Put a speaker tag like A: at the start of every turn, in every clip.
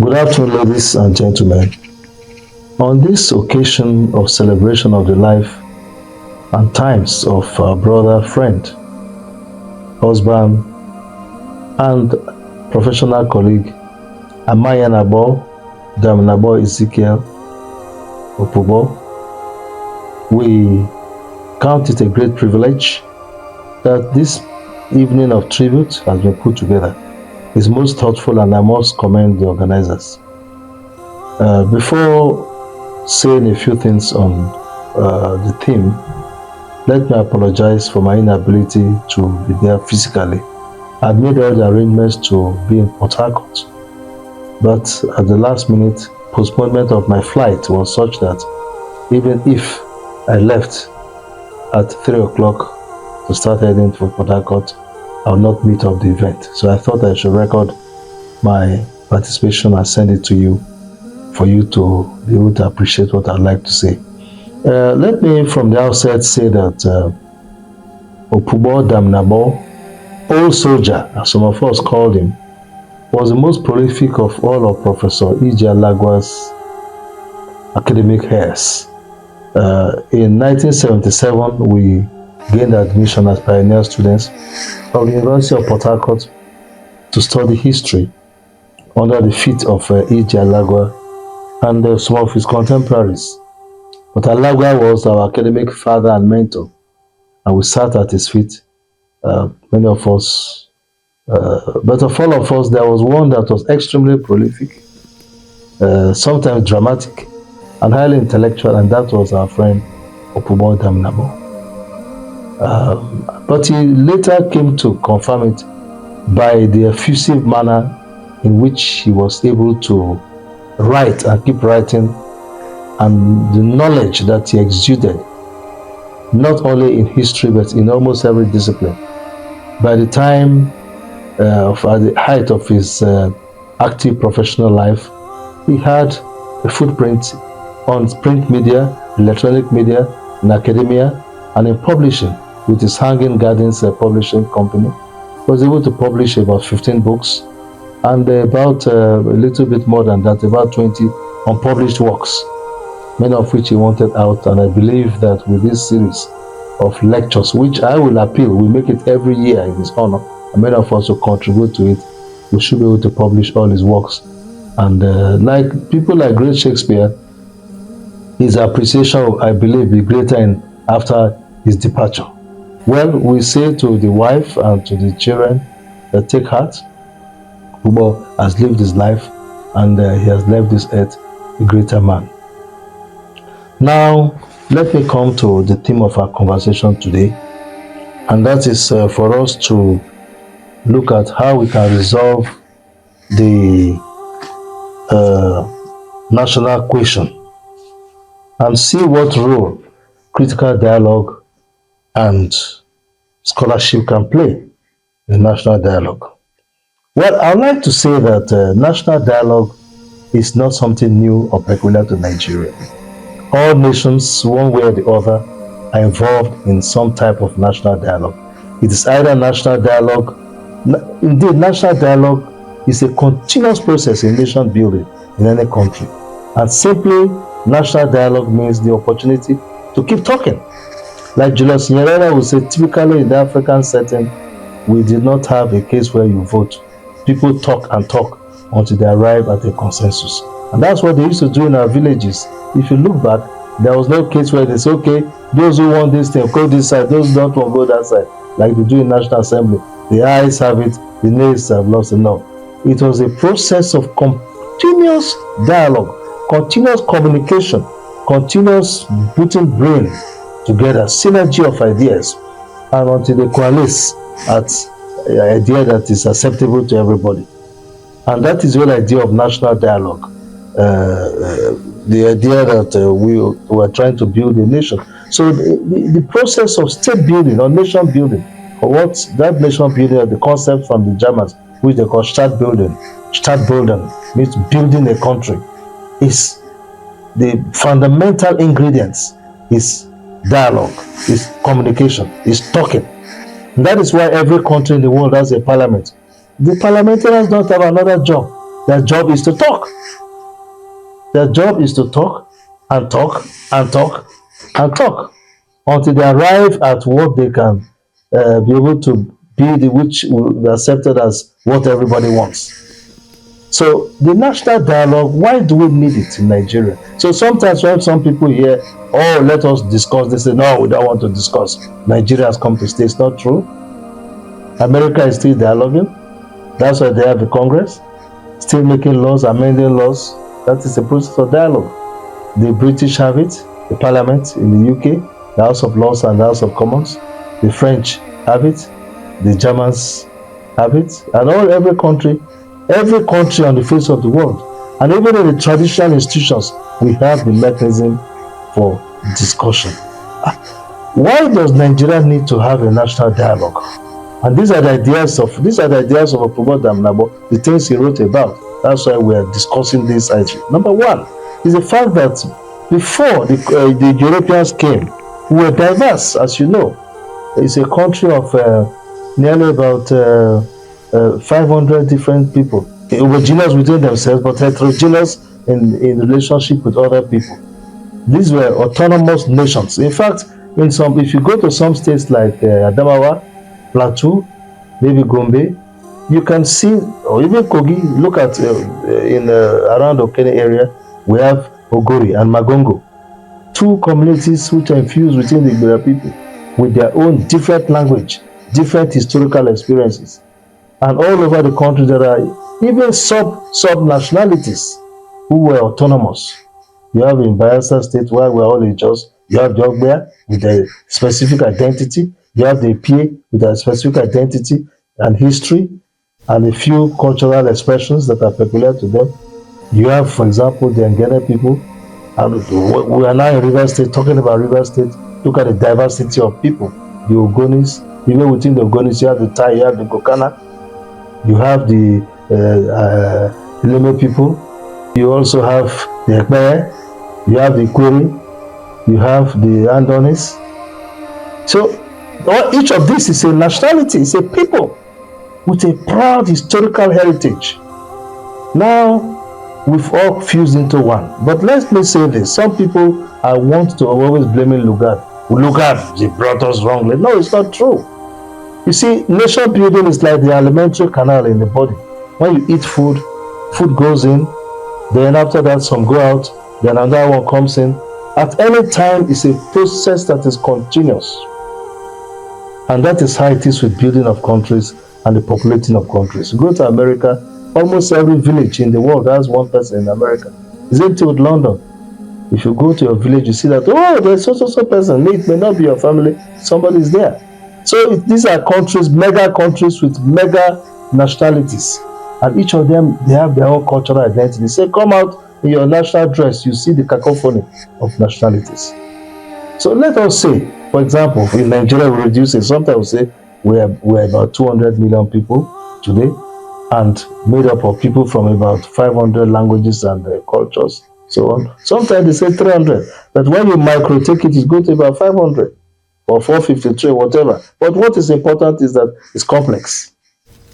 A: Good afternoon, ladies and gentlemen. On this occasion of celebration of the life and times of our brother, friend, husband, and professional colleague, AMANYANABO Ezekiel Opubo, we count it a great privilege that this evening of tribute has been put together. It's most thoughtful, and I must commend the organizers. Before saying a few things on the theme, let me apologize for my inability to be there physically. I'd made all the arrangements to be in Port Harcourt, but at the last minute, postponement of my flight was such that even if I left at 3 o'clock to start heading for Port Harcourt, I will not meet up the event. So I thought I should record my participation and send it to you for you to be able to appreciate what I'd like to say. Let me from the outset say that Opubo Daminabo, old soldier, as some of us called him, was the most prolific of all of Professor IGALI's academic heirs. In 1977, we gained admission as pioneer students of the University of Port Harcourt to study history under the feet of IGALI and some of his contemporaries. But Alagwa was our academic father and mentor, and we sat at his feet, many of us. But of all of us, there was one that was extremely prolific, sometimes dramatic, and highly intellectual, and that was our friend Opubo Daminabo. But he later came to confirm it by the effusive manner in which he was able to write and keep writing, and the knowledge that he exuded, not only in history but in almost every discipline. By the time at the height of his active professional life, he had a footprint on print media, electronic media, in academia, and in publishing with his Hanging Gardens publishing company. He was able to publish about 15 books and about a little bit more than that, about 20 unpublished works, many of which he wanted out. And I believe that with this series of lectures, which I will appeal, we make it every year in his honor, and many of us will contribute to it, we should be able to publish all his works. And like people like great Shakespeare, his appreciation, I believe, be greater after his departure. Well, we say to the wife and to the children that take heart. Opubo has lived his life, and he has left this earth a greater man. Now, let me come to the theme of our conversation today, and that is for us to look at how we can resolve the national question and see what role critical dialogue and scholarship can play in national dialogue. Well, I'd like to say that national dialogue is not something new or peculiar to Nigeria. All nations, one way or the other, are involved in some type of national dialogue. It is either national dialogue. Indeed, national dialogue is a continuous process in nation building in any country. And simply, national dialogue means the opportunity to keep talking. Like Julius Nyerere would say, typically in the African setting, we did not have a case where you vote. People talk and talk until they arrive at a consensus. And that's what they used to do in our villages. If you look back, there was no case where they say, okay, those who want this thing, go this side, those who don't want, go that side, like they do in National Assembly. The ayes have it, the nays have lost enough. It was a process of continuous dialogue, continuous communication, continuous putting brain together, synergy of ideas, and until they coalesce at an idea that is acceptable to everybody. And that is the whole idea of national dialogue. The idea that we are trying to build a nation. So the process of state building or nation building, or what that nation building, the concept from the Germans, which they call Stadtbildung means building a country, is the fundamental ingredients is dialogue, is communication, is talking. And that is why every country in the world has a parliament. The parliamentarians don't have another job Their job is to talk. Their job is to talk and talk and talk and talk until they arrive at what they can be able to be, which will be accepted as what everybody wants. So the national dialogue, why do we need it in Nigeria? So sometimes when some people hear, oh, let us discuss, they say, no, we don't want to discuss. Nigeria has come to stay. It's not true. America is still dialoguing. That's why they have a Congress, still making laws, amending laws. That is the process of dialogue. The British have it, the Parliament in the UK, the House of Lords and the House of Commons. The French have it, the Germans have it, and every country on the face of the world, and even in the traditional institutions, we have the mechanism for discussion. Why does Nigeria need to have a national dialogue? And these are the ideas of Opobo Damnabo, the things he wrote about. That's why we are discussing this issue. Number one is the fact that before the Europeans came, we were diverse, as you know. It's a country of nearly about 500 different people, homogeneous within themselves, but heterogeneous in relationship with other people. These were autonomous nations. In fact, if you go to some states like Adamawa, Plateau, maybe Gombe, you can see, or even Kogi, look at around Okene area, we have Ogori and Magongo, two communities which are infused within the Igbira people with their own different language, different historical experiences. And all over the country, there are even sub-nationalities who were autonomous. You have in Bayelsa State, where we're all in Jos, you have the Ogbea with a specific identity, you have the Epie with a specific identity and history, and a few cultural expressions that are peculiar to them. You have, for example, the Ngene people, and we are now in Rivers State, talking about Rivers State. Look at the diversity of people. The Ogonis, even within the Ogonis, you have the Tai, you have the Kokana, you have the Ileme people, you also have the Ekpeye, you have the Kweri, you have the Andonis. So each of these is a nationality, it's a people with a proud historical heritage. Now, we've all fused into one. But let me say this, some people want to always blaming Lugard. Lugard, they brought us wrongly. No, it's not true. You see, nation building is like the alimentary canal in the body. When you eat food, food goes in, then after that some go out, then another one comes in. At any time, it's a process that is continuous. And that is how it is with building of countries and the populating of countries. You go to America, almost every village in the world has one person in America. Isn't it with London? If you go to your village, you see that, oh, there's so person. It may not be your family, somebody is there. So these are countries, mega countries with mega nationalities. And each of them, they have their own cultural identity. Say, come out in your national dress, you see the cacophony of nationalities. So let us say, for example, in Nigeria, we reduce it. Sometimes we say we're about 200 million people today, and made up of people from about 500 languages and cultures, so on. Sometimes they say 300, but when you micro take it, it goes to about 500 or 453, whatever. But what is important is that it's complex.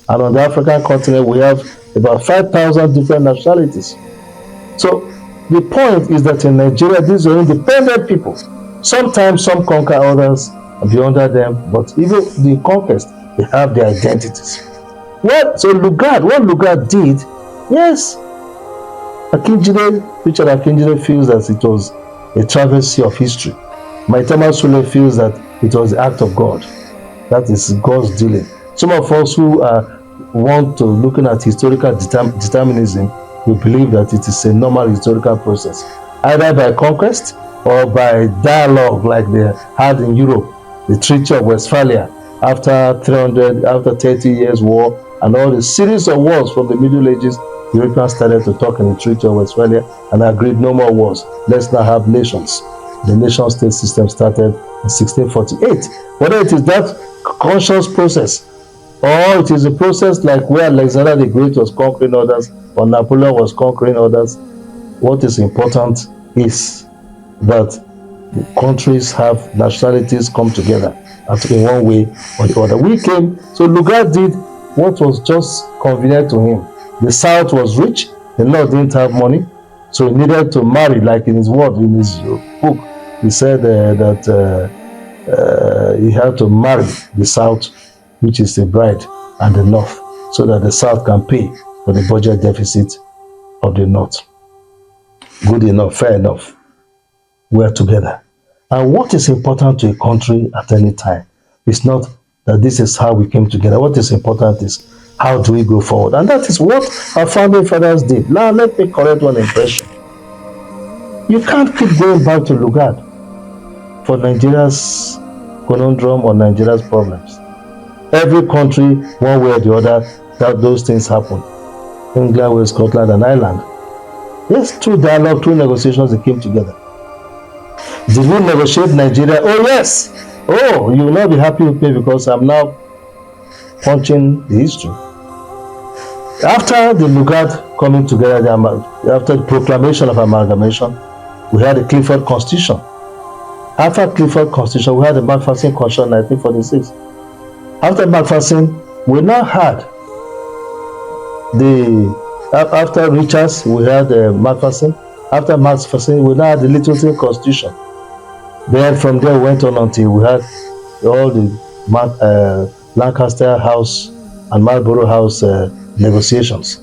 A: And on the African continent, we have about 5,000 different nationalities. So the point is that in Nigeria, these are independent people. Sometimes some conquer others and be under them, but even the conquest, they have their identities. What Lugard did, yes, Richard Akinjide feels that it was a travesty of history. Maitama Sule feels that it was the act of God. That is God's dealing. Some of us who want to looking at historical determinism, we believe that it is a normal historical process, either by conquest or by dialogue like they had in Europe, the Treaty of Westphalia, after 30 years war, and all the series of wars from the Middle Ages. Europeans started to talk in the Treaty of Westphalia and agreed no more wars. Let's now have nations. The nation-state system started in 1648. Whether it is that conscious process or it is a process like where Alexander the Great was conquering others or Napoleon was conquering others, what is important is that countries have nationalities come together in one way or the other. So Lugard did what was just convenient to him. The South was rich, the North didn't have money, so he needed to marry, like in his word, in his book. He said that he had to marry the South, which is the bride, and the North, so that the South can pay for the budget deficit of the North. Good enough, fair enough. We're together. And what is important to a country at any time is not that this is how we came together. What is important is how do we go forward? And that is what our founding fathers did. Now, let me correct one impression. You can't keep going back to Lugard for Nigeria's conundrum or Nigeria's problems. Every country, one way or the other, that those things happen. England, Wales, Scotland, and Ireland. Yes, through dialogue, through negotiations, they came together. Did we negotiate Nigeria? Oh, yes. Oh, you will not be happy with me because I'm now punching the history. After the Lugard coming together, after the proclamation of amalgamation, we had the Clifford Constitution. After Clifford Constitution, we had the Macpherson Constitution in 1946. After Macpherson, we now had after Richards, we had Macpherson. After Macpherson, we now had the Littleton Constitution. Then from there we went on until we had all the Lancaster House and Marlborough House negotiations.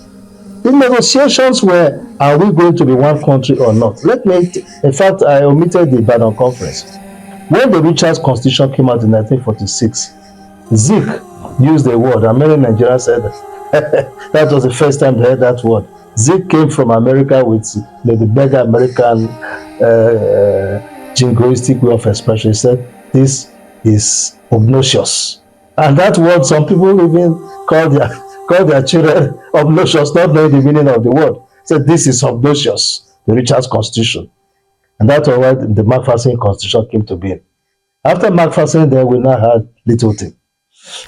A: The negotiations were, are we going to be one country or not? In fact, I omitted the Ibadan Conference. When the Richards Constitution came out in 1946, Zeke used the word, and many Nigerians said that was the first time they heard that word. Zeke came from America with the beggar American jingoistic way of expression. He said, this is obnoxious. And that word, some people even call their children obnoxious, not knowing the meaning of the word. Said, this is obnoxious, the Richards Constitution. And that's why the Macpherson Constitution came to be. After Macpherson, then we now had Littleton.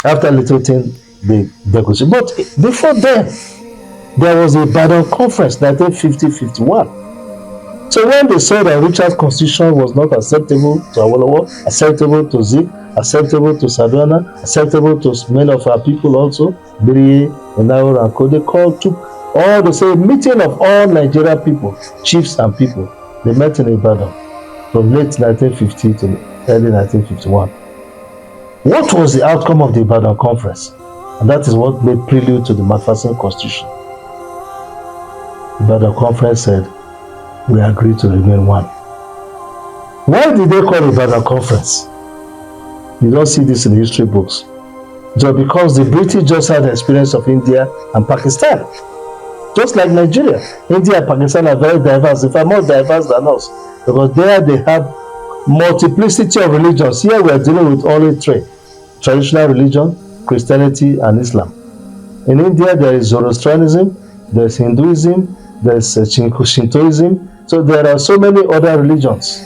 A: After Littleton, the negotiation. But before then, there was a Ibadan Conference, 1950-51. So when they saw that Richard's Constitution was not acceptable to Awolowo, acceptable to Zeke, acceptable to Sardauna, acceptable to many of our people also, Biri, Enaro, and Co, they took all the same meeting of all Nigeria people, chiefs and people. They met in Ibadan from late 1950 to early 1951. What was the outcome of the Ibadan Conference? And that is what made prelude to the Macpherson Constitution. The Ibadan Conference said, we agree to remain one. Why did they call it Ibadan Conference? You don't see this in the history books. Just because the British just had the experience of India and Pakistan. Just like Nigeria. India and Pakistan are very diverse, in fact more diverse than us. Because there they have multiplicity of religions. Here we are dealing with only three. Traditional religion, Christianity, and Islam. In India there is Zoroastrianism, there is Hinduism, there is Shintoism. So there are so many other religions.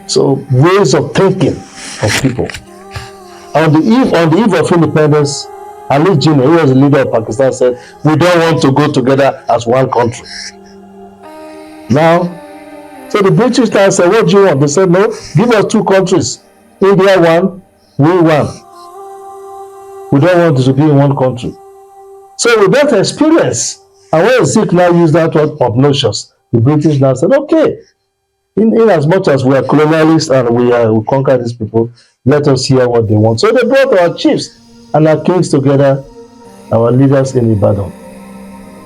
A: So ways of thinking of people. On the eve of independence, Ali Jinnah, who was the leader of Pakistan, said, we don't want to go together as one country. Now, so the British now said, what do you want? They said, no, give us two countries. India one, we one. We don't want to be in one country. So with that experience, and when Zeke now used that word obnoxious, the British now said, okay, in as much as we are colonialists and we conquer these people, let us hear what they want. So they brought our chiefs and our kings together, our leaders in Ibadan.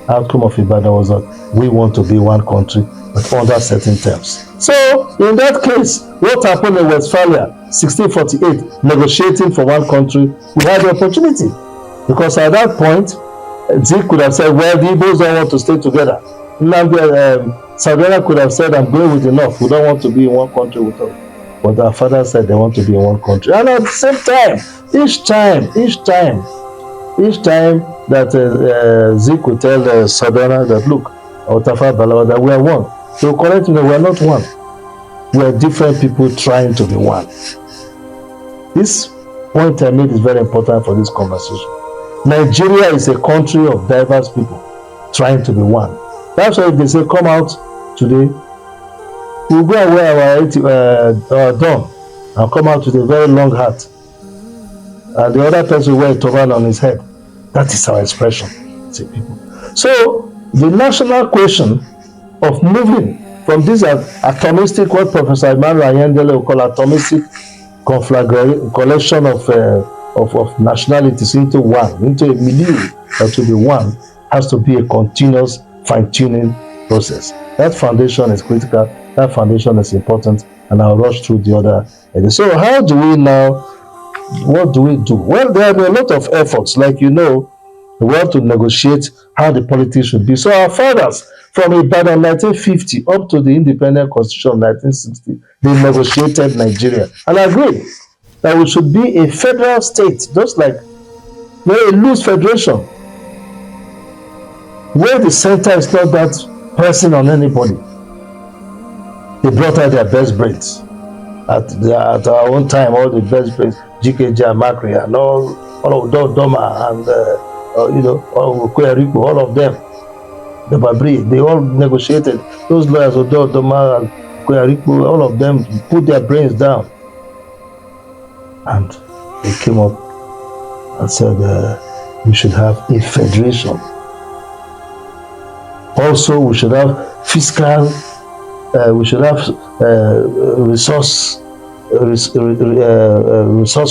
A: Outcome of Ibadan was that we want to be one country, but under certain terms. So in that case, what happened in Westphalia, 1648, negotiating for one country, we had the opportunity. Because at that point, Zeke could have said, well, the Igbos don't want to stay together. Sardauna could have said, I'm going with enough. We don't want to be in one country with us. But our father said they want to be in one country. And at the same time, each time that Zeke would tell Sardauna that, look, Otafa Balawa, that we are one. They will correct me, we are not one. We are different people trying to be one. This point I made is very important for this conversation. Nigeria is a country of diverse people trying to be one. That's why if they say, come out today, we'll go and wear our dome and come out with a very long hat. And the other person will wear a turban on his head. That is our expression. people. So the national question of moving from this atomistic, what Professor Emmanuel Ayandele will call atomistic collection of nationalities into one, into a milieu that will be one, has to be a continuous fine-tuning process. That foundation is critical, that foundation is important, and I'll rush through the other. So how do we now, what do we do? Well, there are a lot of efforts, like we want to negotiate how the politics should be. So our fathers, from Ibadan 1950 up to the independent constitution of 1960, they negotiated Nigeria and agreed that we should be a federal state, just like a loose federation, where the center is not that pressing on anybody. They brought out their best brains. At our own time, all the best brains, GKJ, Makri, and all of Doma, and all of them, the Babri, they all negotiated. Those lawyers, Doma and Koyaripo, all of them put their brains down. And they came up and said we should have a federation. Also, we should have fiscal, we should have resource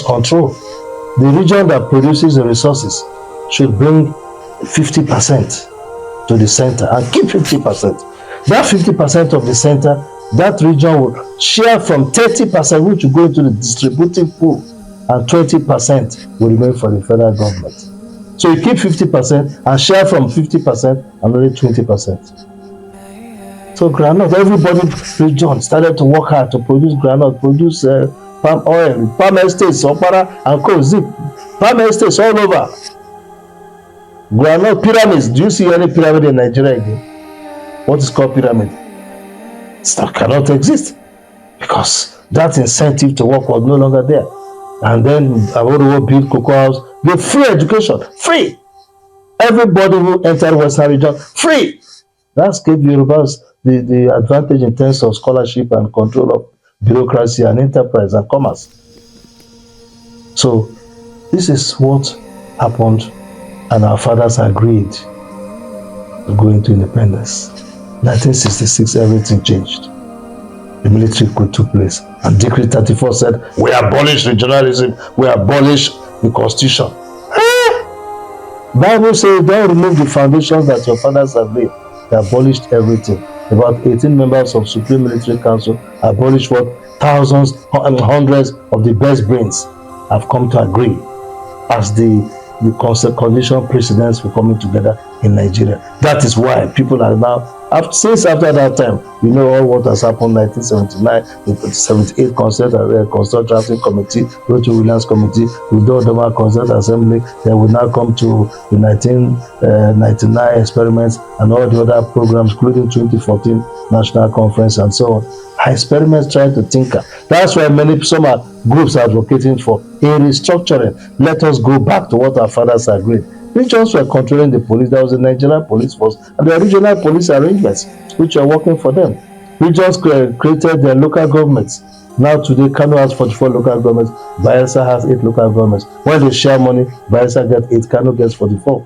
A: control. The region that produces the resources should bring 50% to the center and keep 50%. That 50% of the center, that region will share from 30%, which will go into the distributing pool, and 20% will remain for the federal government. So you keep 50% and share from 50% and only 20%. So groundnut, everybody region started to work hard to produce groundnut, produce palm oil, palm estates, opara and co, zip, palm estates all over. Groundnut pyramids. Do you see any pyramid in Nigeria again? What is called pyramid? That cannot exist because that incentive to work was no longer there. And then Aboruwo build cocoa house, give free education, free. Everybody who entered Western region, free. That gave Yorubas the advantage in terms of scholarship and control of bureaucracy and enterprise and commerce. So this is what happened, and our fathers agreed to go into independence. 1966, everything changed. The military coup took place, and Decree 34 said, we abolish regionalism, we abolish the constitution. Bible says, don't remove the foundations that your fathers have laid. They abolished everything. About 18 members of Supreme Military Council abolished what thousands and hundreds of the best brains have come to agree as the condition precedents were coming together in Nigeria. That is why people are now, since after that time, all what has happened, 1979, the 78 Consult Drafting Committee, Roger Williams Committee, Udodoma Consult Assembly, then we now come to the 1999 experiments and all the other programs, including 2014 National Conference and so on. Experiments trying to tinker. That's why some groups are advocating for a restructuring. Let us go back to what our fathers agreed. Regions were controlling the police. There was a Nigerian police force and the regional police arrangements which are working for them. Regions created their local governments. Now today, Kano has 44 local governments. Bayelsa has 8 local governments. When they share money, Bayelsa gets 8, Kano gets 44.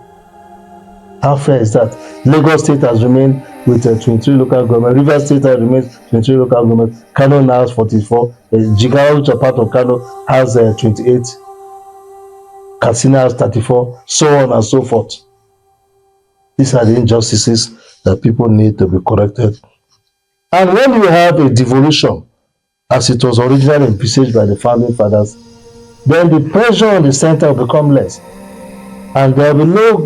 A: How fair is that? Lagos State has remained with 23 local government. Rivers State has remained 23 local government. Kano now has 44. Jigawa, which are part of Kano, has 28. Katsina has 34. So on and so forth. These are the injustices that people need to be corrected. And when you have a devolution, as it was originally envisaged by the founding fathers, then the pressure on the center will become less. And there will be no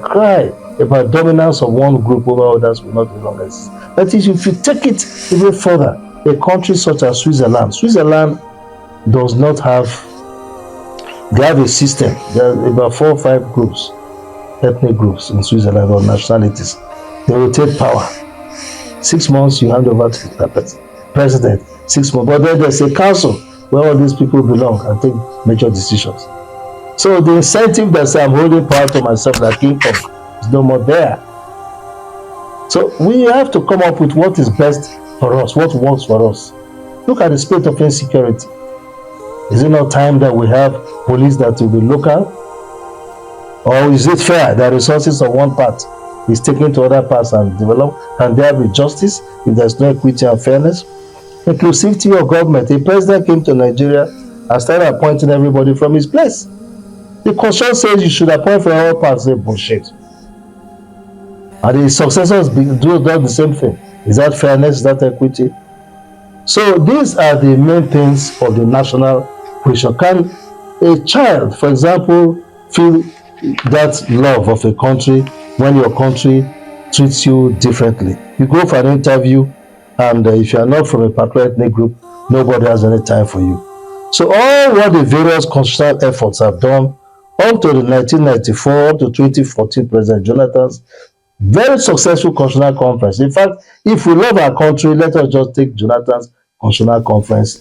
A: cry about dominance of one group over others will not be longer exist. But if you take it even further, a country such as Switzerland does not have, they have a system. There are about 4 or 5 groups, ethnic groups in Switzerland or nationalities. They will take power. 6 months you hand over to the president, 6 months. But then there's a council where all these people belong and take major decisions. So the incentive that say I'm holding power to myself that came from is no more there. So we have to come up with what is best for us, what works for us. Look at the state of insecurity. Is it not time that we have police that will be local? Or is it fair that resources of one part is taken to other parts and developed? Can there be justice if there's no equity and fairness? Inclusivity of government. A president came to Nigeria and started appointing everybody from his place. The constitution says you should appoint from all parts. Say bullshit. And the successors do the same thing. Is that fairness? Is that equity? So these are the main things of the national cohesion. Can a child, for example, feel that love of a country when your country treats you differently? You go for an interview, and if you are not from a particular ethnic group, nobody has any time for you. So all what the various constitutional efforts have done up to the 1994, up to 2014 President Jonathan's very successful constitutional conference. In fact, if we love our country, let us just take Jonathan's constitutional conference,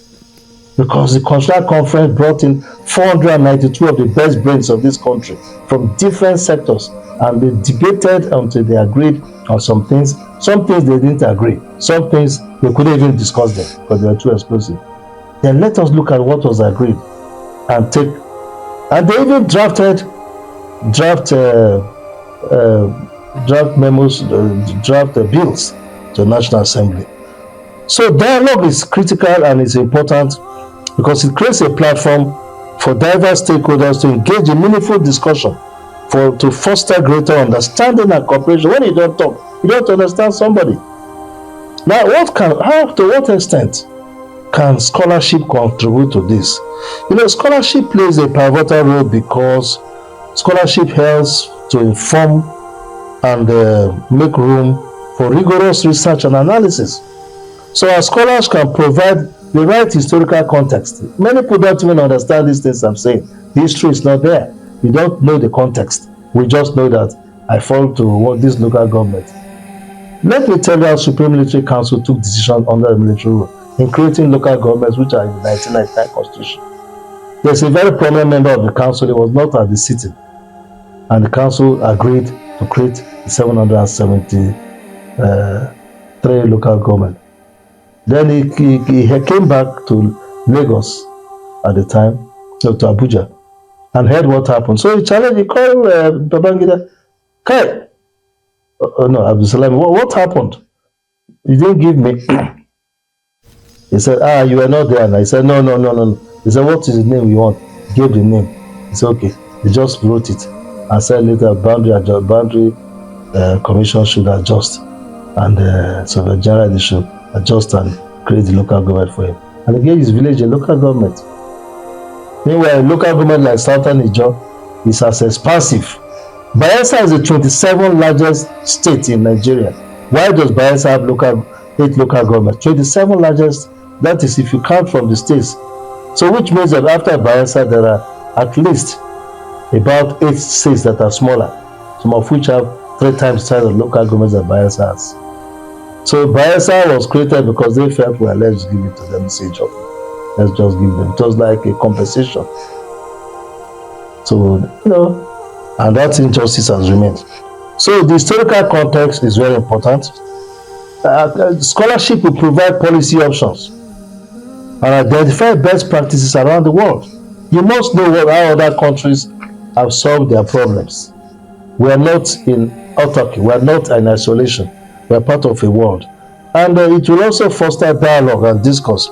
A: because the constitutional conference brought in 492 of the best brains of this country from different sectors, and they debated until they agreed on some things. Some things they didn't agree. Some things they couldn't even discuss them because they were too explosive. Then let us look at what was agreed and take. And they even drafted draft memos, draft bills to the National Assembly. So dialogue is critical and is important because it creates a platform for diverse stakeholders to engage in meaningful discussion, to foster greater understanding and cooperation. When you don't talk, you don't understand somebody. Now, to what extent can scholarship contribute to this? Scholarship plays a pivotal role because scholarship helps to inform and make room for rigorous research and analysis. So our scholars can provide the right historical context. Many people don't even understand these things I'm saying. The history is not there. We don't know the context. We just know that I fall to this local government. Let me tell you how Supreme Military Council took decisions under the military rule in creating local governments, which are in the 1999 Constitution. There's a very prominent member of the council. He was not at the sitting, and the council agreed to create 773 local government. Then he came back to Lagos at the time, to Abuja, and heard what happened. So he challenged, he called Babangida, Kai, Abdul Salam, what happened? You didn't give me. He said, you were not there. And I said, no. He said, what is the name you want? He gave the name. He said, okay. He just wrote it and said later boundary commission should adjust. And so the general they should adjust and create the local government for him. And he gave his village a local government. Meanwhile, a local government like Southern Ijaw is as expansive. Bayelsa is the 27th largest state in Nigeria. Why does Bayelsa have 8 local governments? 27th largest, that is if you count from the states. So which means that after Bayelsa, there are at least about 8 states that are smaller, some of which have 3 times the size of local governments that Bayelsa has. So Bayelsa was created because they felt, well, let's give it to them, let's just give them. It was like a compensation. So, and that injustice has remained. So the historical context is very important. Scholarship will provide policy options and identify best practices around the world. You must know how other countries have solved their problems. We are not in autarky. We are not in isolation. We are part of a world. And it will also foster dialogue and discourse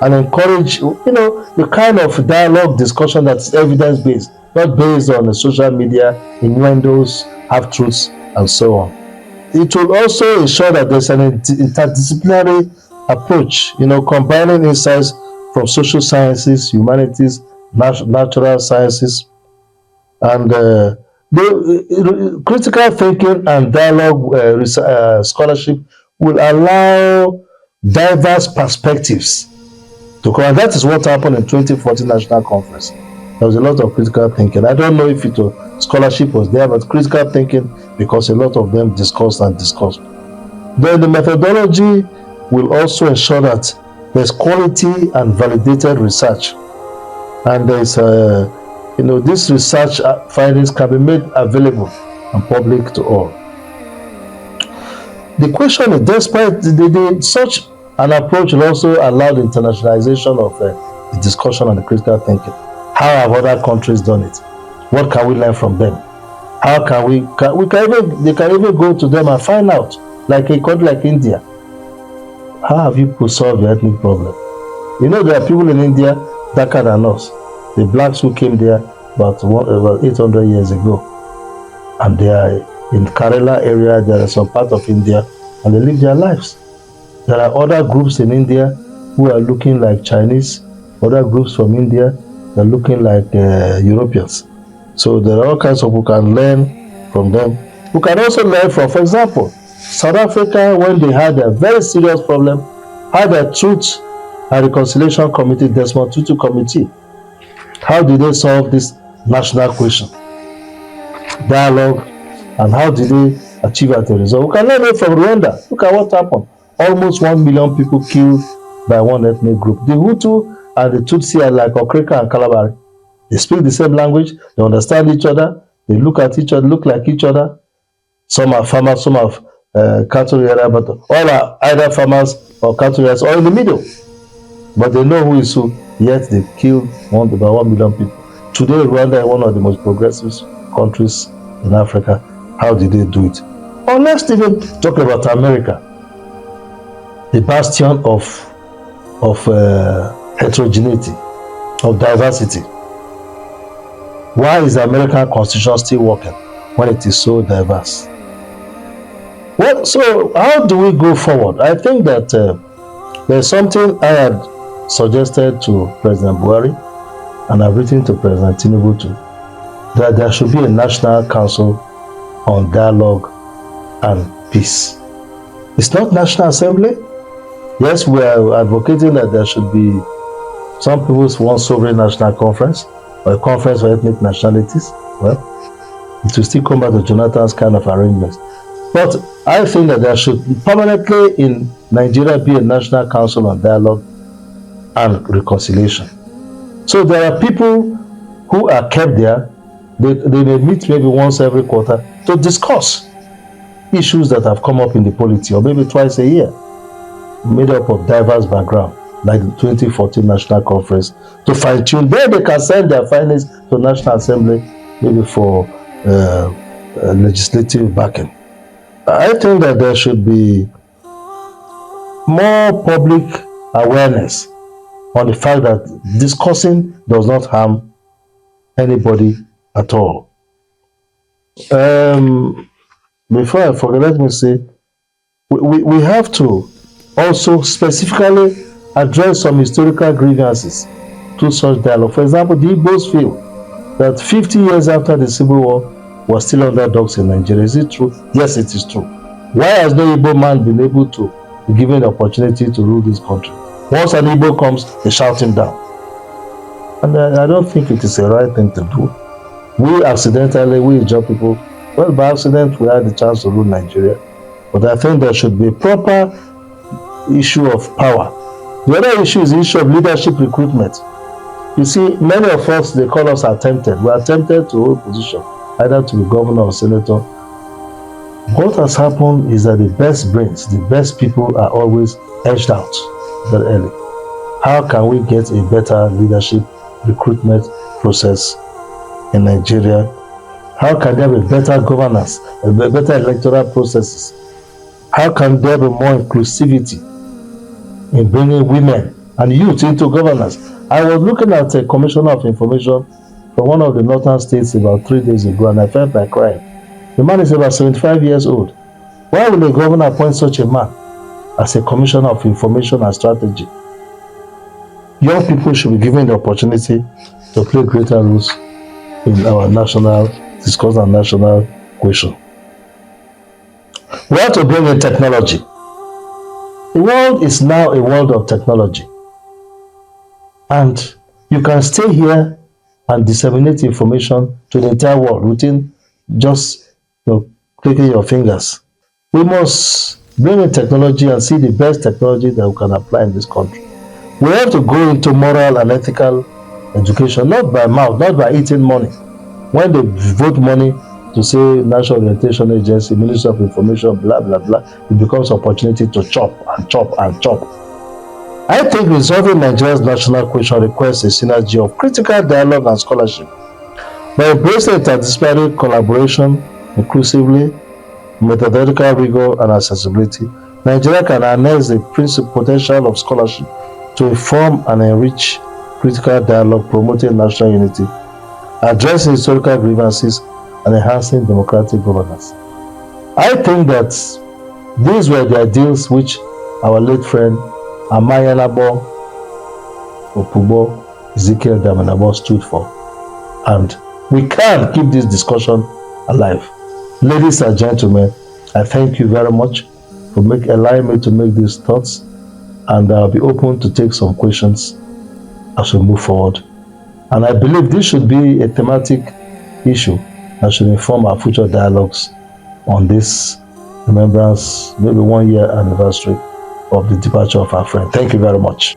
A: and encourage, the kind of dialogue discussion that is evidence-based, not based on the social media, innuendos, half-truths, and so on. It will also ensure that there's an interdisciplinary approach, combining insights from social sciences, humanities, natural sciences, and the critical thinking and dialogue scholarship will allow diverse perspectives to come. And that is what happened in 2014 National Conference. There was a lot of critical thinking. I don't know if scholarship was there, but critical thinking, because a lot of them discussed. Then the methodology will also ensure that there's quality and validated research. And there's, this research findings can be made available and public to all. The question is, despite such an approach will also allow the internationalization of the discussion and the critical thinking. How have other countries done it? What can we learn from them? How can we can even they can even go to them and find out, like a country like India. How have you solved the ethnic problem? You know, there are people in India darker than us. The blacks who came there about 800 years ago, and they are in Kerala area. There are some part of India, and they live their lives. There are other groups in India who are looking like Chinese. Other groups from India are looking like Europeans. So there are all kinds of who can learn from them. We can also learn from, for example, South Africa, when they had a very serious problem, had a Truth and Reconciliation Committee, Desmond Tutu Committee. How did they solve this national question? Dialogue, and how did they achieve at a result? We can learn it from Rwanda. Look at what happened. Almost 1 million people killed by one ethnic group. The Hutu and the Tutsi are like Okrika and Kalabari. They speak the same language, they understand each other, they look at each other, look like each other. Some are farmers, some are cattle rearer, but all are either farmers or cattle rearers or in the middle. But they know who is who, yet they killed about 1 million people. Today, Rwanda is one of the most progressive countries in Africa. How did they do it? Or let's even talk about America, the bastion of heterogeneity, of diversity. Why is the American Constitution still working when it is so diverse? Well, so how do we go forward? I think that there's something I had suggested to President Buhari, and I've written to President Tinibu too, that there should be a National Council on Dialogue and Peace. It's not National Assembly. Yes, we are advocating that there should be, some people want sovereign national conference or a conference for ethnic nationalities. Well, it will still come back to Jonathan's kind of arrangements. But I think that there should permanently in Nigeria be a National Council on Dialogue and Reconciliation. So there are people who are kept there. They may meet maybe once every quarter to discuss issues that have come up in the polity, or maybe twice a year, made up of diverse background, like the 2014 National Conference, to fine-tune. Then they can send their findings to National Assembly, maybe for legislative backing. I think that there should be more public awareness on the fact that discussing does not harm anybody at all. Before I forget, let me say, we have to also specifically address some historical grievances through such dialogue. For example, the Igbos feel that 50 years after the Civil War, we're still underdogs in Nigeria. Is it true? Yes, it is true. Why has no Igbo man been able to be given the opportunity to rule this country? Once an Igbo comes, they shout him down. And I don't think it is the right thing to do. We accidentally, we Ijaw people, well, by accident, we had the chance to rule Nigeria. But I think there should be a proper issue of power. The other issue is the issue of leadership recruitment. You see, many of us, they call us attempted. We are attempted to hold position, either to be governor or senator. What has happened is that the best brains, the best people are always edged out very early. How can we get a better leadership recruitment process in Nigeria? How can there be better governance, better electoral processes? How can there be more inclusivity in bringing women and youth into governance? I was looking at a commissioner of information from one of the northern states about 3 days ago, and I felt like crying. The man is about 75 years old. Why will a governor appoint such a man as a commissioner of information and strategy? Young people should be given the opportunity to play greater roles in our national discourse and national question. We have to bring in technology. The world is now a world of technology. And you can stay here and disseminate information to the entire world within just clicking your fingers. We must bring in technology and see the best technology that we can apply in this country. We have to go into moral and ethical education, not by mouth, not by eating money. When they vote money to say National Orientation Agency, Ministry of Information, blah, blah, blah, it becomes opportunity to chop and chop and chop. I think resolving Nigeria's national question requires a synergy of critical dialogue and scholarship, By embracing interdisciplinary collaboration inclusively, methodological rigor, and accessibility, Nigeria can harness the potential of scholarship to inform and enrich critical dialogue, promoting national unity, addressing historical grievances, and enhancing democratic governance. I think that these were the ideals which our late friend AMANYANABO OPUBO Daminabo stood for. And we can keep this discussion alive. Ladies and gentlemen, I thank you very much for allowing me to make these thoughts, and I'll be open to take some questions as we move forward. And I believe this should be a thematic issue that should inform our future dialogues on this remembrance, maybe 1 year anniversary of the departure of our friend. Thank you very much.